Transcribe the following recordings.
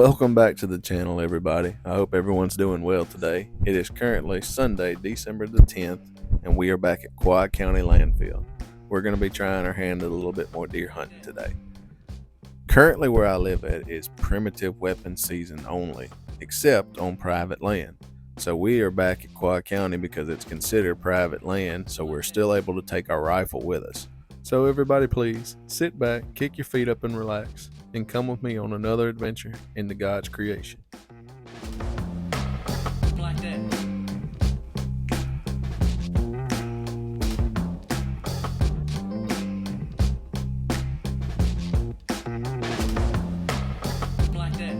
Welcome back to the channel, everybody. I hope everyone's doing well today. It is currently Sunday, December the 10th, and we are back at Quad County Landfill. We're going to be trying our hand at a little bit more deer hunting today. Currently where I live at is primitive weapon season only, except on private land. So we are back at Quad County because it's considered private land, so we're still able to take our rifle with us. So everybody please, sit back, kick your feet up and relax, and come with me on another adventure into God's creation. Like that. Like that.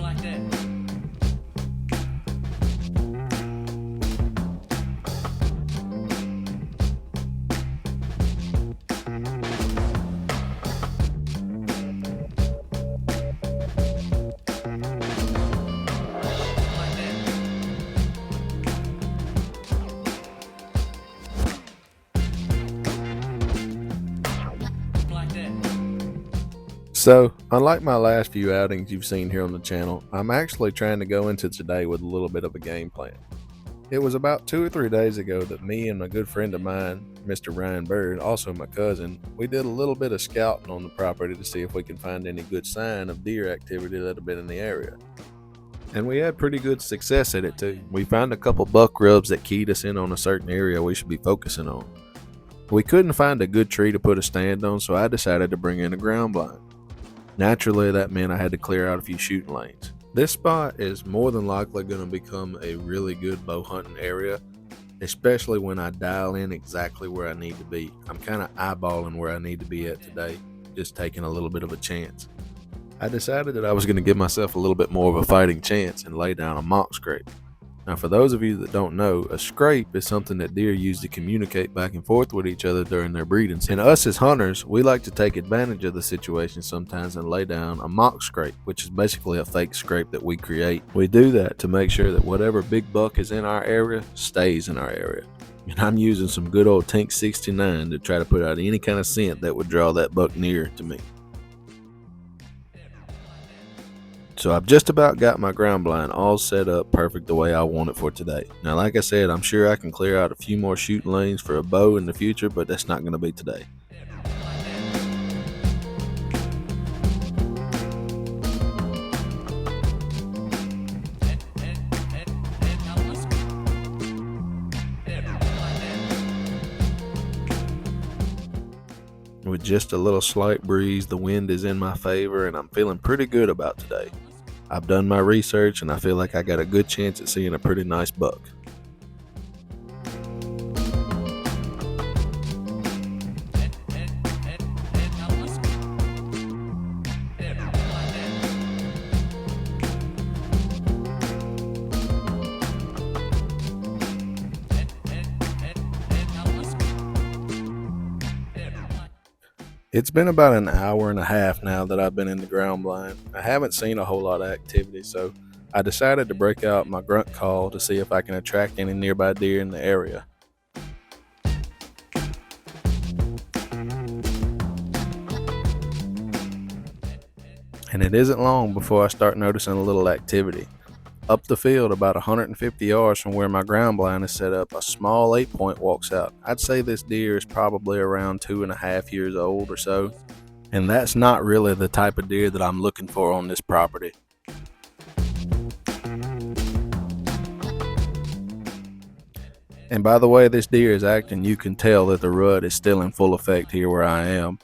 Like that. So, unlike my last few outings you've seen here on the channel, I'm actually trying to go into today with a little bit of a game plan. It was about 2 or 3 days ago that me and a good friend of mine, Mr. Ryan Bird, also my cousin, we did a little bit of scouting on the property to see if we could find any good sign of deer activity that had been in the area. And we had pretty good success at it too. We found a couple buck rubs that keyed us in on a certain area we should be focusing on. We couldn't find a good tree to put a stand on, so I decided to bring in a ground blind. Naturally, that meant I had to clear out a few shooting lanes. This spot is more than likely going to become a really good bow hunting area, especially when I dial in exactly where I need to be. I'm kind of eyeballing where I need to be at today, just taking a little bit of a chance. I decided that I was going to give myself a little bit more of a fighting chance and lay down a mock scrape. Now, for those of you that don't know, a scrape is something that deer use to communicate back and forth with each other during their breeding. And us as hunters, we like to take advantage of the situation sometimes and lay down a mock scrape, which is basically a fake scrape that we create. We do that to make sure that whatever big buck is in our area stays in our area. And I'm using some good old Tank 69 to try to put out any kind of scent that would draw that buck near to me. So I've just about got my ground blind all set up perfect the way I want it for today. Now, like I said, I'm sure I can clear out a few more shooting lanes for a bow in the future, but that's not going to be today. With just a little slight breeze, the wind is in my favor, and I'm feeling pretty good about today. I've done my research, and I feel like I got a good chance at seeing a pretty nice buck. It's been about an hour and a half now that I've been in the ground blind. I haven't seen a whole lot of activity, so I decided to break out my grunt call to see if I can attract any nearby deer in the area. And it isn't long before I start noticing a little activity. Up the field, about 150 yards from where my ground blind is set up, a small 8-point walks out. I'd say this deer is probably around 2.5 years old or so, and that's not really the type of deer that I'm looking for on this property. And by the way this deer is acting, you can tell that the rut is still in full effect here where I am.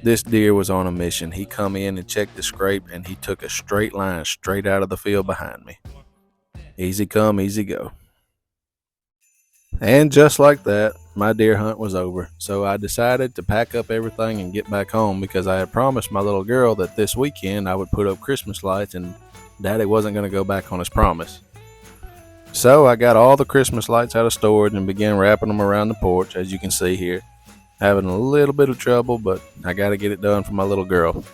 This deer was on a mission. He come in and checked the scrape, and he took a straight line straight out of the field behind me. Easy come, easy go. And just like that, my deer hunt was over. So I decided to pack up everything and get back home because I had promised my little girl that this weekend I would put up Christmas lights, and Daddy wasn't going to go back on his promise. So I got all the Christmas lights out of storage and began wrapping them around the porch, as you can see here. Having a little bit of trouble, but I got to get it done for my little girl.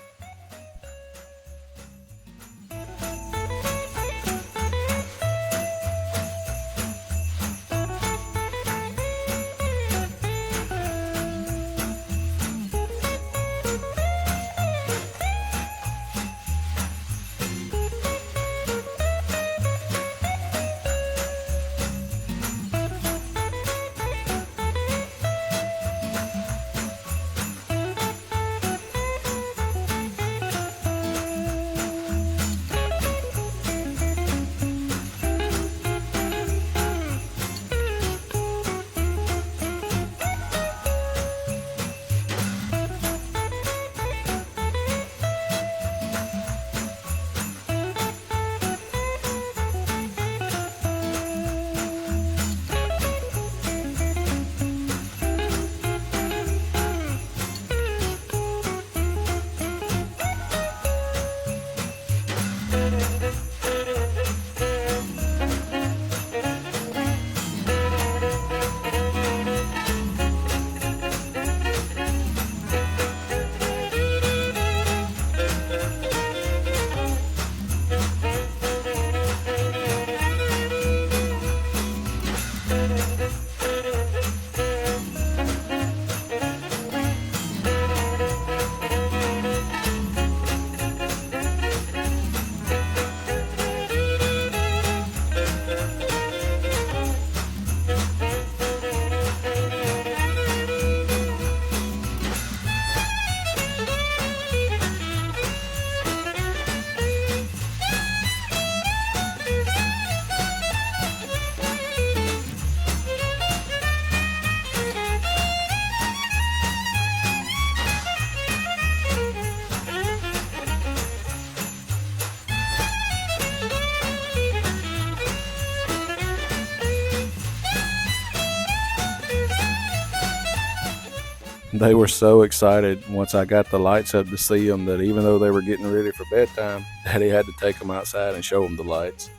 They were so excited once I got the lights up to see them that even though they were getting ready for bedtime, Daddy had to take them outside and show them the lights.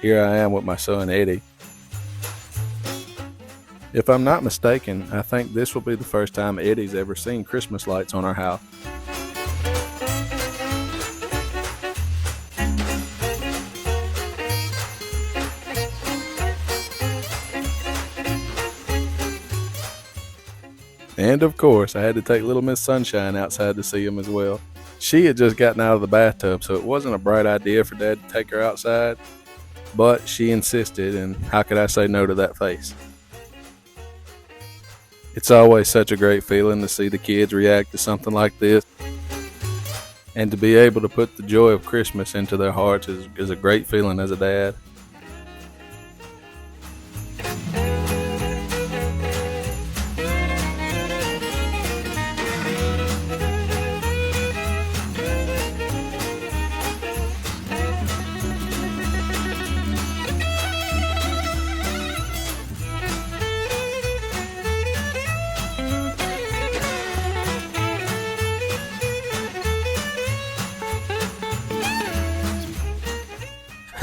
Here I am with my son Eddie. If I'm not mistaken, I think this will be the first time Eddie's ever seen Christmas lights on our house. And of course, I had to take little Miss Sunshine outside to see him as well. She had just gotten out of the bathtub, so it wasn't a bright idea for Dad to take her outside, but she insisted, and how could I say no to that face? It's always such a great feeling to see the kids react to something like this, and to be able to put the joy of Christmas into their hearts is a great feeling as a dad.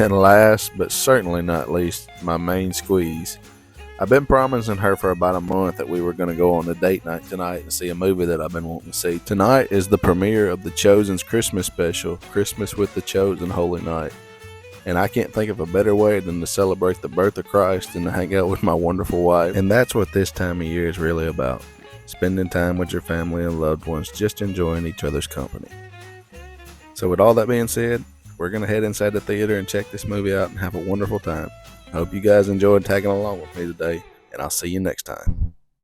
And last, but certainly not least, my main squeeze. I've been promising her for about a month that we were going to go on a date night tonight and see a movie that I've been wanting to see. Tonight is the premiere of The Chosen's Christmas special, Christmas with the Chosen Holy Night. And I can't think of a better way than to celebrate the birth of Christ and to hang out with my wonderful wife. And that's what this time of year is really about. Spending time with your family and loved ones, just enjoying each other's company. So with all that being said, we're going to head inside the theater and check this movie out and have a wonderful time. I hope you guys enjoyed tagging along with me today, and I'll see you next time.